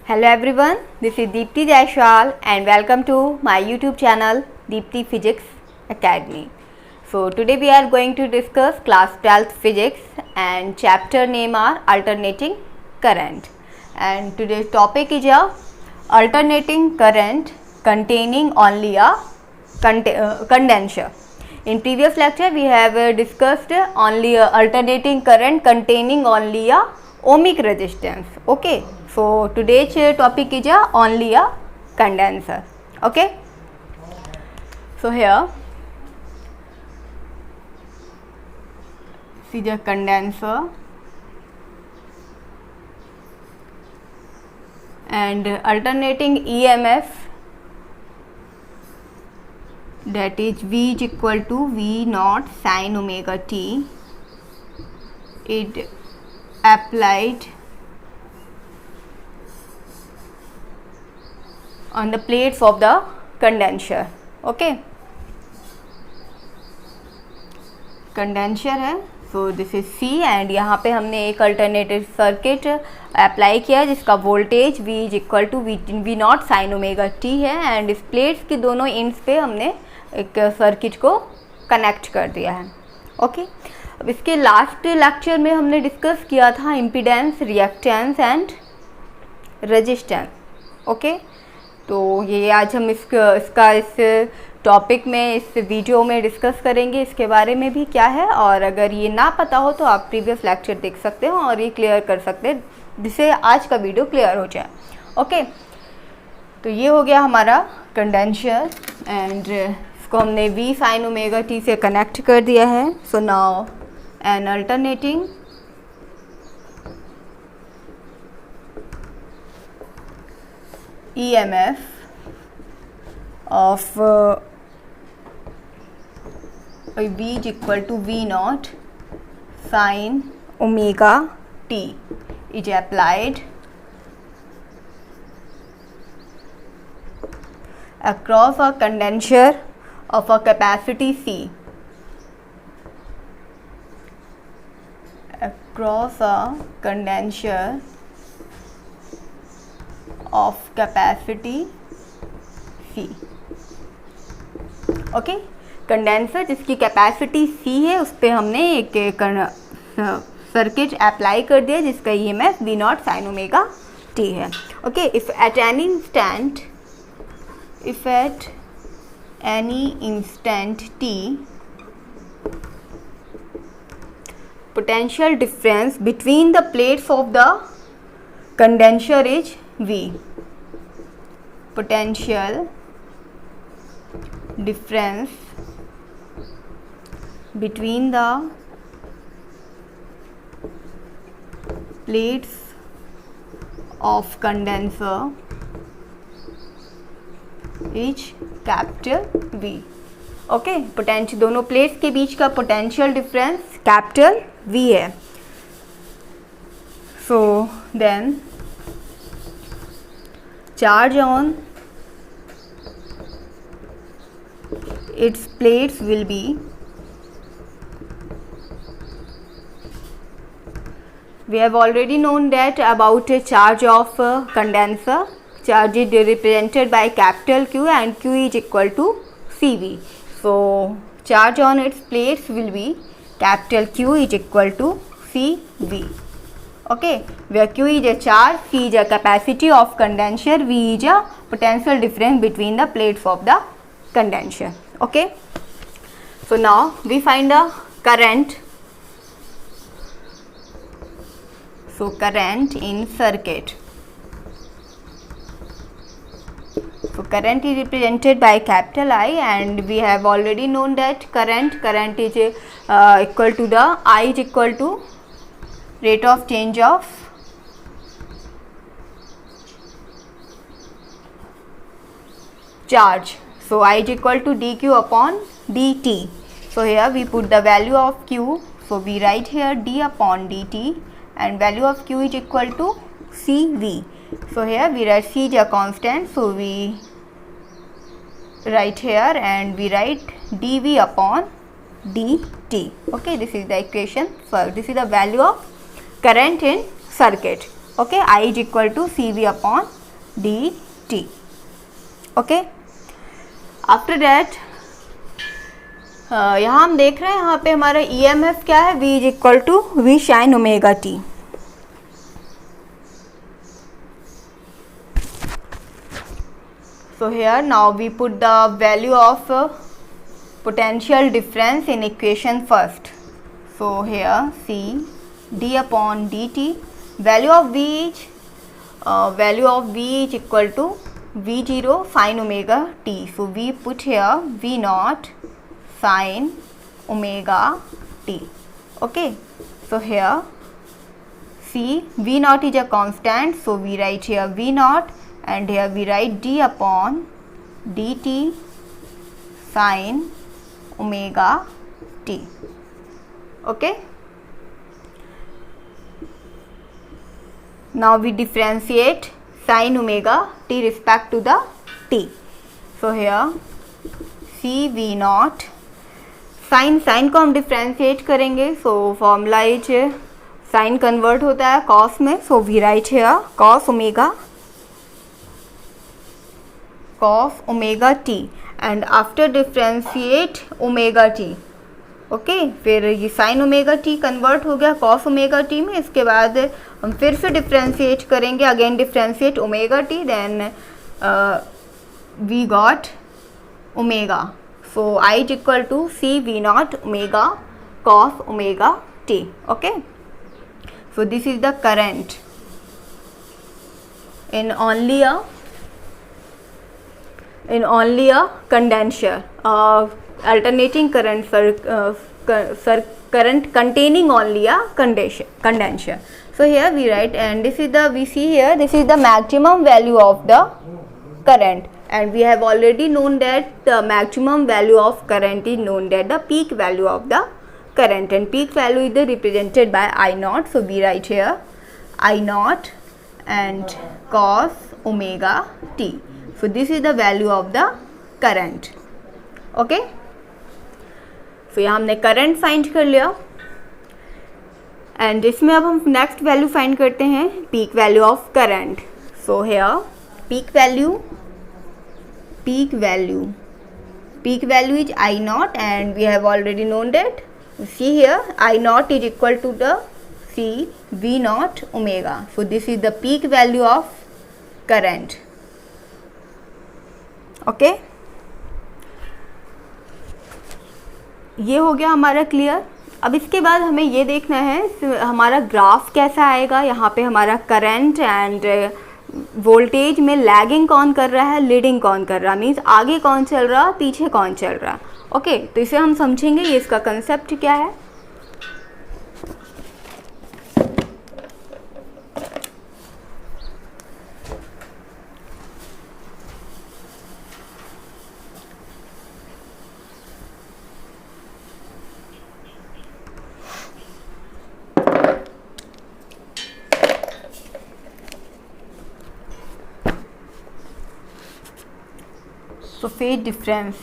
Hello everyone, this is Deepti Jaiswal and welcome to my YouTube channel Deepti Physics Academy. So today we are going to discuss class 12th physics and chapter name are alternating current. And today's topic is alternating current containing only a condenser. In previous lecture we have discussed only alternating current containing only a ohmic resistance. Okay. So today's topic is only a condenser. Okay. So here see the condenser and alternating EMF, that is V is equal to V naught sin omega t. It applied on the plates of the condenser. Okay, condenser है. So this is C and यहाँ पे हमने एक alternative circuit apply किया जिसका voltage V is equal to V naught sine omega T है and इस plates के दोनों एंड्स पे हमने एक सर्किट को कनेक्ट कर दिया है. ओके, अब इसके लास्ट लेक्चर में हमने डिस्कस किया था impedance, reactance and resistance. Okay, तो ये आज हम इस टॉपिक में इस वीडियो में डिस्कस करेंगे इसके बारे में भी क्या है, और अगर ये ना पता हो तो आप प्रीवियस लेक्चर देख सकते हो और ये क्लियर कर सकते हैं जिससे आज का वीडियो क्लियर हो जाए. ओके, तो ये हो गया हमारा कंडेंसर एंड इसको हमने V साइन ओमेगा टी से कनेक्ट कर दिया है. So now N alternating EMF of V is equal to V naught sin omega t is applied across a condenser of a capacity C. Across a condenser of capacity C. Okay, condenser जिसकी capacity C है उस पर हमने एक circuit apply कर दिया जिसका EMF V not sine omega t है. Okay, if at any instant t potential difference between the plates of the condenser is V. Potential difference between the plates of condenser is capital V. Okay, potential दोनों plates के बीच का potential difference capital V है. So then charge on its plates will be we have already known that about a charge of condenser. Charge is represented by capital Q and Q is equal to CV. So charge on its plates will be capital Q is equal to CV. Okay, where Q is a charge, C is a capacity of condenser, V is a potential difference between the plates of the condenser. Okay, so now we find the current. So current in circuit. So current is represented by capital I and we have already known that current is equal to the I is equal to rate of change of charge. So I is equal to dq upon dt. So here we put the value of q. So we write here d upon dt and value of q is equal to cv. So here we write c is a constant. So we write here and we write dv upon dt. Okay, this is the equation. So this is the value of current in circuit. Okay, I is equal to CV upon dt. Okay, after that यहाँ हम देख रहे हैं यहाँ पे हमारा EMF क्या है, v is equal to v sine omega t. So here now we put the value of potential difference in equation first. So here C d upon dt, value of v is equal to v0 sin omega t. So we put here v naught sin omega t. Okay, so here see v naught is a constant, so we write here v naught, and here we write d upon dt sin omega t. Okay, now we differentiate sin omega t respect to the t. So here c v naught, sin को हम differentiate करेंगे, so formula is sine convert होता है cos में, so we write here cos omega t, and after differentiate omega t. Okay, फिर ये sign omega T convert हो गया कॉस ओमेगा टी में. इसके बाद हम फिर से डिफ्रेंशिएट करेंगे, again differentiate omega t, then we got omega. So I is equal to C V naught omega cos omega t. Okay, so this is the current in only a condenser, alternating current current containing only a condenser. So here we write, and this is the, we see here, this is the maximum value of the current, and we have already known that the maximum value of current is known that the peak value of the current, and peak value is represented by I naught. So we write here I naught and cos omega t. So this is the value of the current. Okay, so यहाँ हमने current find कर लिया, and इसमें अब हम next value find करते हैं peak value of current. So here peak value is I naught, and we have already known that. See here I naught is equal to the C V naught omega. So this is the peak value of current. Okay, ये हो गया हमारा clear. अब इसके बाद हमें ये देखना है हमारा ग्राफ कैसा आएगा. यहाँ पे हमारा करंट एंड वोल्टेज में लैगिंग कौन कर रहा है, लीडिंग कौन कर रहा है, मीन्स आगे कौन चल रहा, पीछे कौन चल रहा. ओके, तो इसे हम समझेंगे, ये इसका कंसेप्ट क्या है. So phase difference,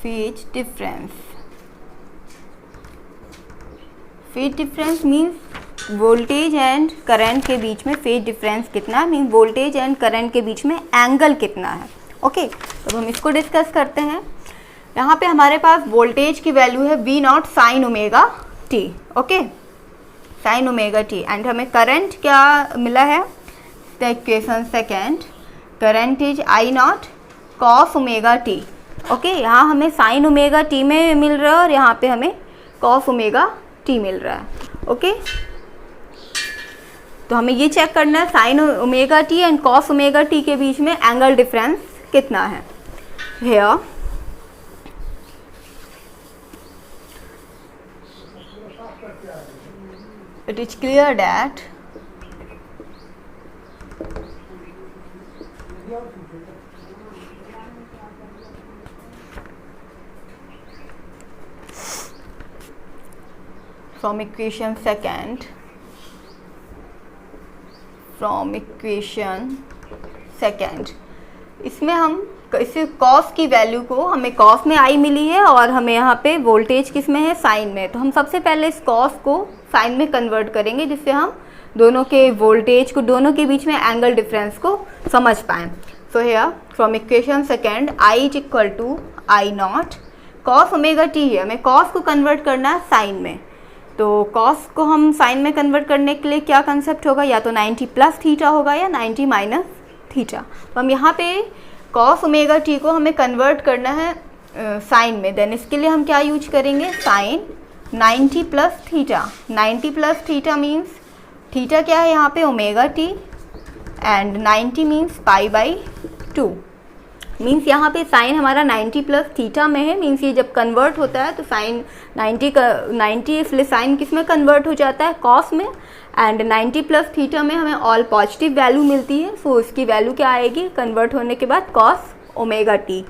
phase difference means voltage and current के बीच में फेज डिफरेंस कितना है, मीन वोल्टेज एंड करंट के बीच में एंगल कितना है. ओके, तो हम इसको डिस्कस करते हैं. यहाँ पे हमारे पास वोल्टेज की वैल्यू है V not sine omega t. Okay, sign omega t, and हमें करंट क्या मिला है, the equation second, current is I naught cos omega t. Okay, यहाँ हमें साइन ओमेगा टी में मिल रहा है और यहाँ पे हमें कॉस ओमेगा टी मिल रहा है. ओके, तो हमें ये चेक करना है sign omega t and cos omega T के बीच में एंगल डिफरेंस कितना है. Here it is clear that from equation second, इसमें हम इस कॉस की वैल्यू को हमें कॉस में आई मिली है और हमें यहाँ पे वोल्टेज किस में है, साइन में। तो हम सबसे पहले इस कॉस को साइन में कन्वर्ट करेंगे जिससे हम दोनों के वोल्टेज को, दोनों के बीच में एंगल डिफरेंस को समझ पाएँ। So here from equation second I is equal to I naught cos omega T है, हमें कॉस को कन्वर्ट करना है साइन में। तो कॉस को हम साइन में कन्वर्ट करने के लिए क्या कंसेप्ट होगा, या तो 90 प्लस थीटा होगा या 90 माइनस थीटा। तो हम यहाँ पे कॉस ओमेगा टी को हमें कन्वर्ट करना है साइन में, देन इसके लिए हम क्या यूज करेंगे, sine 90 plus theta. 90 plus theta means theta क्या है यहाँ पे, omega t, and 90 means pi by 2। Means यहाँ पे साइन हमारा 90 प्लस थीटा में है, मीन्स ये जब कन्वर्ट होता है तो साइन 90 इसलिए साइन किस में कन्वर्ट हो जाता है, कॉस में, एंड 90 प्लस थीटा में हमें ऑल पॉजिटिव वैल्यू मिलती है। सो इसकी वैल्यू क्या आएगी कन्वर्ट होने के बाद, कॉस ओमेगा टी।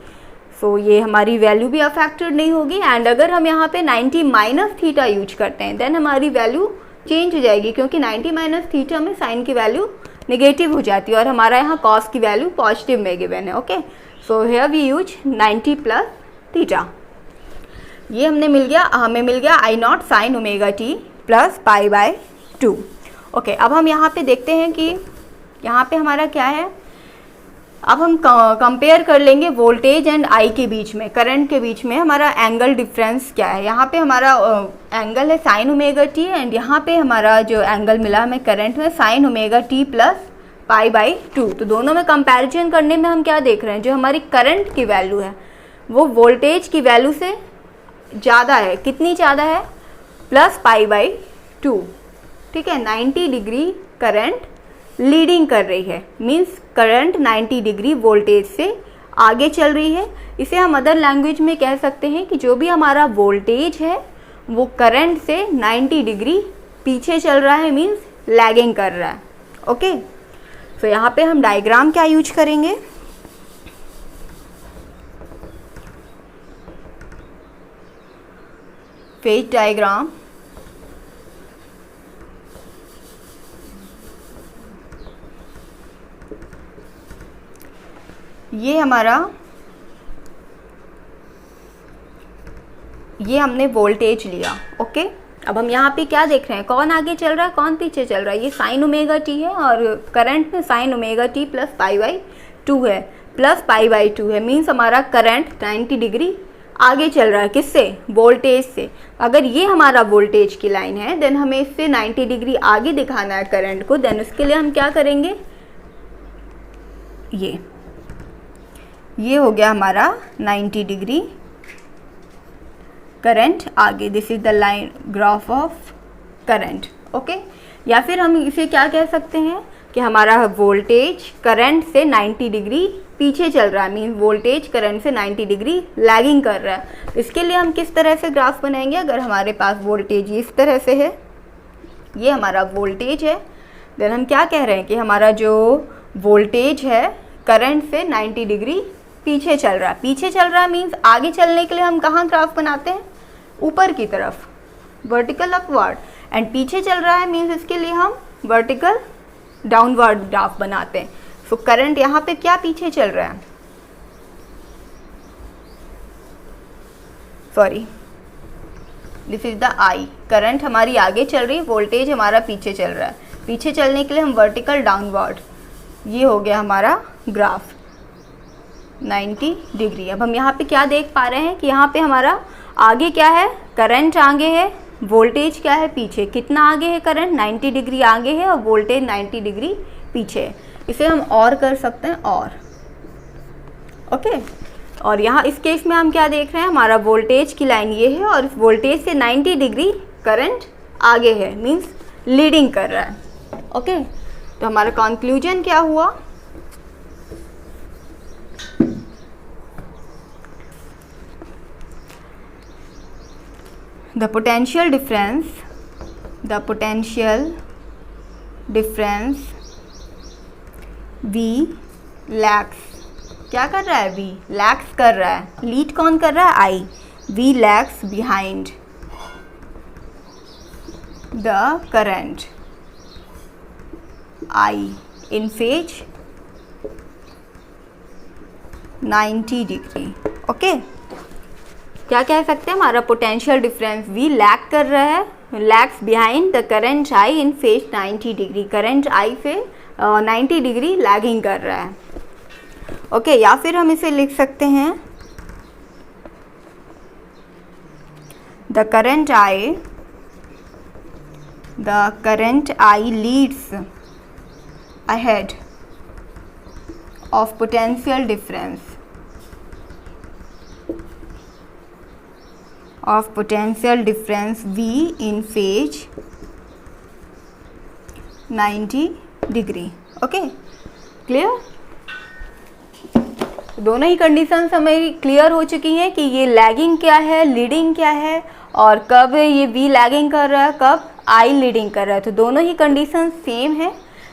सो ये हमारी वैल्यू भी अफेक्टेड नहीं होगी। एंड अगर हम यहाँ पे 90 माइनस थीटा यूज करते हैं देन हमारी वैल्यू चेंज हो जाएगी, क्योंकि 90 माइनस थीटा में साइन की वैल्यू नेगेटिव हो जाती है और हमारा यहाँ कॉस की वैल्यू पॉजिटिव में गिवन है। Okay, so here we use 90 plus theta. ये हमें मिल गया I naught sine omega T plus pi by 2। Okay, अब हम यहाँ पे देखते हैं कि यहाँ पे हमारा क्या है। अब हम कंपेयर कर लेंगे वोल्टेज एंड आई के बीच में, करंट के बीच में हमारा एंगल डिफरेंस क्या है। यहाँ पे हमारा एंगल है साइन ओमेगा टी, एंड यहाँ पे हमारा जो एंगल मिला हमें करंट में sign omega T plus pi by 2। तो दोनों में कंपैरिजन करने में हम क्या देख रहे हैं, जो हमारी करंट की वैल्यू है वो वोल्टेज की वैल्यू से ज़्यादा है। कितनी ज़्यादा है, प्लस पाई बाई 2। ठीक है, 90 डिग्री करंट लीडिंग कर रही है, मीन्स करंट 90 डिग्री वोल्टेज से आगे चल रही है। इसे हम अदर लैंग्वेज में कह सकते हैं कि जो भी हमारा वोल्टेज है वो करंट से 90 डिग्री पीछे चल रहा है, मीन्स लैगिंग कर रहा है। ओके, तो यहाँ पे हम डायग्राम क्या यूज करेंगे, फेज डायग्राम। ये हमने वोल्टेज लिया। ओके, अब हम यहाँ पे क्या देख रहे हैं, कौन आगे चल रहा है कौन पीछे चल रहा है। ये साइन ओमेगा टी है और करंट में sign omega T plus pi by 2 है, प्लस पाई बाई 2 है, मीन्स हमारा करंट 90 डिग्री आगे चल रहा है। किससे, वोल्टेज से। अगर ये हमारा वोल्टेज की लाइन है देन हमें इससे 90 डिग्री आगे दिखाना है करंट को, देन उसके लिए हम क्या करेंगे, ये हो गया हमारा 90 डिग्री करंट आगे। This is the line graph of current. Okay, या फिर हम इसे क्या कह सकते हैं कि हमारा वोल्टेज करंट से 90 डिग्री पीछे चल रहा है, मीन वोल्टेज करंट से 90 डिग्री लैगिंग कर रहा है। इसके लिए हम किस तरह से ग्राफ बनाएंगे, अगर हमारे पास वोल्टेज इस तरह से है, ये हमारा वोल्टेज है, देन हम क्या कह रहे हैं कि हमारा जो वोल्टेज है करंट से 90 डिग्री पीछे चल रहा है। पीछे चल रहा है मीन्स आगे चलने के लिए हम कहाँ ग्राफ बनाते हैं, ऊपर की तरफ, वर्टिकल अपवर्ड, एंड पीछे चल रहा है मीन्स इसके लिए हम वर्टिकल डाउनवर्ड ग्राफ बनाते हैं। सो करंट यहाँ पे क्या पीछे चल रहा है, sorry this is the I, current हमारी आगे चल रही है, वोल्टेज हमारा पीछे चल रहा है। पीछे चलने के लिए हम वर्टिकल डाउनवर्ड, ये हो गया हमारा ग्राफ 90 डिग्री। अब हम यहाँ पे क्या देख पा रहे हैं कि यहाँ पे हमारा आगे क्या है, करंट आगे है, वोल्टेज क्या है पीछे। कितना आगे है करंट, 90 डिग्री आगे है और वोल्टेज 90 डिग्री पीछे है। इसे हम और कर सकते हैं और। ओके, और यहाँ इस केस में हम क्या देख रहे हैं, हमारा वोल्टेज की लाइन ये है और वोल्टेज से 90 डिग्री करंट आगे है, मीन्स लीडिंग कर रहा है। ओके, तो हमारा कंक्लूजन क्या हुआ, the potential difference V lags, क्या कर रहा है, V lags कर रहा है, लीड कौन कर रहा है, I, V lags behind the current I in phase 90 degree. Okay, क्या कह सकते हैं, हमारा पोटेंशियल डिफरेंस V लैग कर रहा है, lags behind the current I in phase 90 degree, current I से 90 डिग्री लैगिंग कर रहा है। ओके, या फिर हम इसे लिख सकते हैं the current I leads ahead of potential difference V in phase 90 degree. Okay, clear? दोनों ही कंडीशंस हमें क्लियर हो चुकी हैं कि ये लैगिंग क्या है, लीडिंग क्या है, और कब ये V लैगिंग कर रहा है, कब I लीडिंग कर रहा है। तो दोनों ही कंडीशंस सेम है।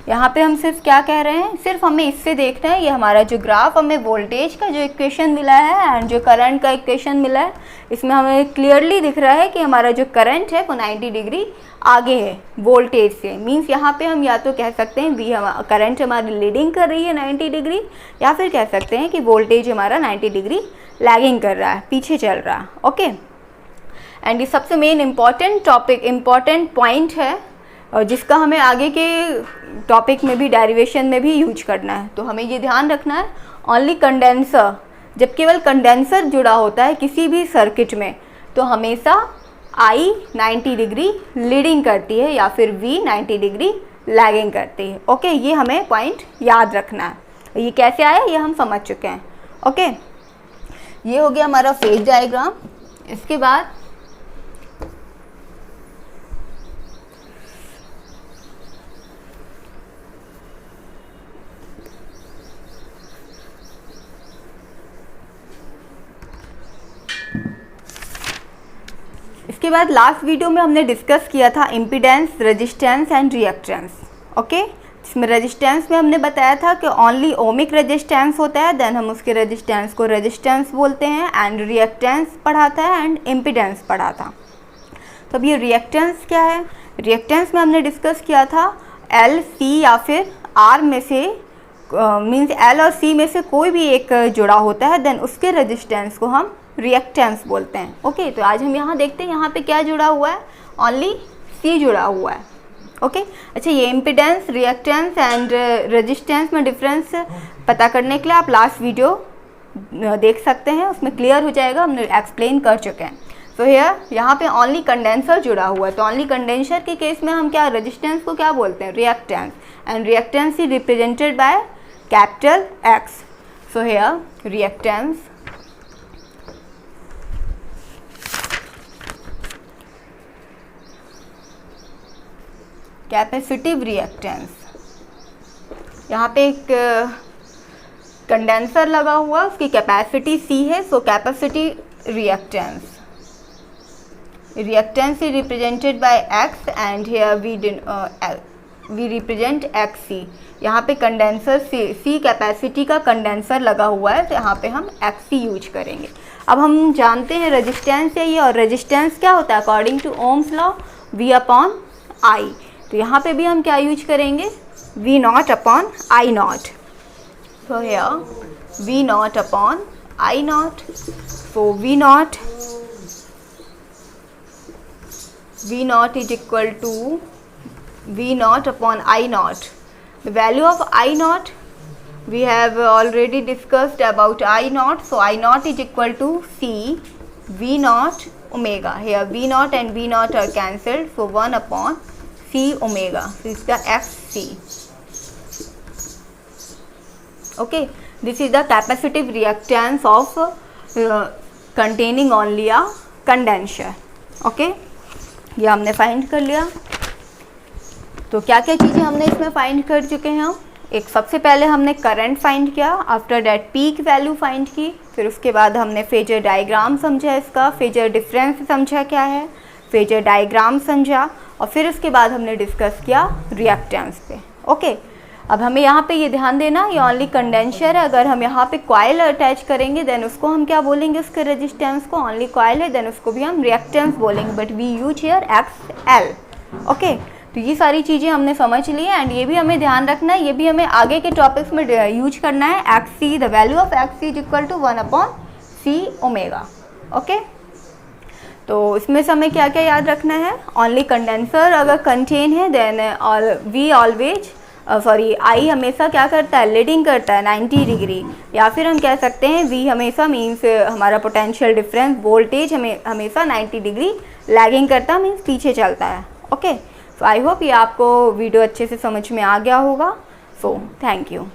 यहाँ पे हम सिर्फ क्या कह रहे हैं, सिर्फ हमें इससे देखना है, ये हमारा जो ग्राफ हमें वोल्टेज का जो इक्वेशन मिला है एंड जो करंट का इक्वेशन मिला है, इसमें हमें क्लियरली दिख रहा है कि हमारा जो करंट है वो 90 डिग्री आगे है वोल्टेज से। मींस यहाँ पे हम या तो कह सकते हैं V करंट हमारी लीडिंग कर रही है 90 डिग्री, या फिर कह सकते हैं कि वोल्टेज हमारा 90 डिग्री लैगिंग कर रहा है, पीछे चल रहा है। ओके, एंड ये सबसे मेन इम्पॉर्टेंट पॉइंट है, और जिसका हमें आगे के टॉपिक में भी, डेरिवेशन में भी यूज करना है। तो हमें ये ध्यान रखना है, ओनली कंडेंसर, जब केवल कंडेंसर जुड़ा होता है किसी भी सर्किट में, तो हमेशा I 90 डिग्री लीडिंग करती है या फिर V 90 डिग्री लैगिंग करती है। ओके, ये हमें पॉइंट याद रखना है। ये कैसे आया ये हम समझ चुके हैं। ओके, ये हो गया हमारा फेज डायग्राम। इसके बाद लास्ट वीडियो में हमने डिस्कस किया था impedance, resistance and reactance. Okay, इसमें रेजिस्टेंस में हमने बताया था कि ओनली ओमिक रेजिस्टेंस होता है, देन हम उसके रेजिस्टेंस को रेजिस्टेंस बोलते हैं, एंड रिएक्टेंस पढ़ा था एंड इम्पीडेंस पढ़ा था। तो अब ये रिएक्टेंस क्या है, रिएक्टेंस में हमने डिस्कस किया था L, C या फिर R में से, मीन्स L और C में से कोई भी एक जुड़ा होता है, देन उसके रेजिस्टेंस को हम रिएक्टेंस बोलते हैं। ओके, तो आज हम यहाँ देखते हैं यहाँ पे क्या जुड़ा हुआ है, ओनली C जुड़ा हुआ है। ओके, अच्छा, ये इम्पीडेंस, रिएक्टेंस एंड रेजिस्टेंस में डिफरेंस पता करने के लिए आप लास्ट वीडियो देख सकते हैं, उसमें क्लियर हो जाएगा, हमने एक्सप्लेन कर चुके हैं। सो यहाँ पे ओनली कंडेंसर जुड़ा हुआ है, तो ओनली कंडेंसर के केस में हम क्या, रेजिस्टेंस को क्या बोलते हैं, reactance, and reactance is represented by capital X। So reactance capacitive reactance, यहाँ पे एक कंडेंसर लगा हुआ, उसकी कैपेसिटी C है, so capacity reactance, reactance is represented by X and here we represent XC। यहाँ पे कंडेंसर C कैपेसिटी का कंडेंसर लगा हुआ है, तो यहाँ पे हम XC यूज करेंगे। अब हम जानते हैं रेजिस्टेंस है ये, और रेजिस्टेंस क्या होता है according to Ohm's law, V upon I। तो यहाँ पे भी हम क्या यूज करेंगे, V not upon I not. तो V not upon I not, so V naught is equal to V naught upon I naught. The value of I naught we have already discussed about I naught, so I naught is equal to C V naught omega. Here V naught and V naught are cancelled, so 1 upon C omega. So it's the FC. Okay, this is the capacitive reactance of containing only a condenser. Okay, ये हमने find कर लिया। तो क्या क्या चीज़ें हमने इसमें फाइंड कर चुके हैं हम, एक सबसे पहले हमने करंट फाइंड किया, after that peak value find की, फिर उसके बाद हमने फेजर डायग्राम समझा, इसका फेजर डिफरेंस समझा क्या है, फेजर डायग्राम समझा, और फिर उसके बाद हमने डिस्कस किया रिएक्टेंस पे। ओके, अब हमें यहाँ पे ये ध्यान देना, ये ओनली कंडेंसर है, अगर हम यहाँ पे कॉइल अटैच करेंगे देन उसको हम क्या बोलेंगे, उसके रेजिस्टेंस को, ओनली कॉइल है देन उसको भी हम रिएक्टेंस बोलेंगे, but we use here XL। Okay, तो ये सारी चीज़ें हमने समझ ली है, एंड ये भी हमें ध्यान रखना है, ये भी हमें आगे के टॉपिक्स में यूज करना है। X C, the value of X C is equal to 1/c omega. Okay, तो इसमें से हमें क्या क्या याद रखना है? ओनली कंडेंसर अगर कंटेन है देन और वी ऑलवेज आई हमेशा क्या करता है? लीडिंग करता है 90 डिग्री, या फिर हम कह सकते हैं वी हमेशा मीन्स हमारा पोटेंशियल डिफरेंस वोल्टेज हमेशा 90 डिग्री लैगिंग करता है, मीन्स पीछे चलता है। ओके, सो आई होप ये आपको वीडियो अच्छे से समझ में आ गया होगा। So thank you.